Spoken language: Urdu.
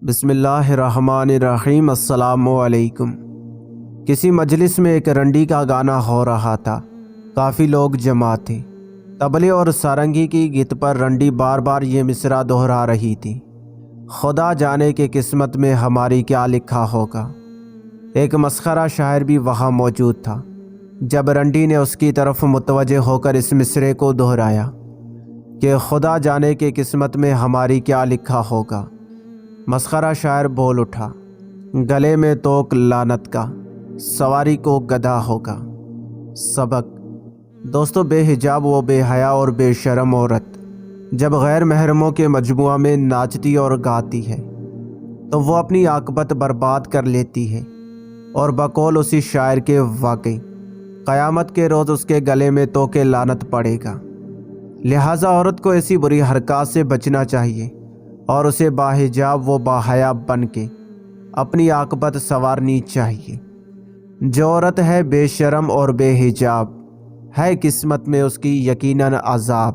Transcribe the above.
بسم اللہ الرحمن الرحیم۔ السلام علیکم۔ کسی مجلس میں ایک رنڈی کا گانا ہو رہا تھا۔ کافی لوگ جمع تھے۔ طبلے اور سارنگی کی گت پر رنڈی بار بار یہ مصرع دہرا رہی تھی، خدا جانے کہ قسمت میں ہماری کیا لکھا ہوگا۔ ایک مسخرہ شاعر بھی وہاں موجود تھا۔ جب رنڈی نے اس کی طرف متوجہ ہو کر اس مصرعے کو دہرایا کہ خدا جانے کہ قسمت میں ہماری کیا لکھا ہوگا، مسخرہ شاعر بول اٹھا، گلے میں توک لعنت کا، سواری کو گدھا ہوگا۔ سبق: دوستو، بے حجاب و بے حیا اور بے شرم عورت جب غیر محرموں کے مجموعہ میں ناچتی اور گاتی ہے تو وہ اپنی عاقبت برباد کر لیتی ہے، اور بقول اسی شاعر کے واقعی قیامت کے روز اس کے گلے میں توک لعنت پڑے گا۔ لہٰذا عورت کو ایسی بری حرکات سے بچنا چاہیے اور اسے باحجاب و باحیا بن کے اپنی عاقبت سنوارنی چاہیے۔ جو عورت ہے بے شرم اور بے حجاب ہے، قسمت میں اس کی یقیناً عذاب۔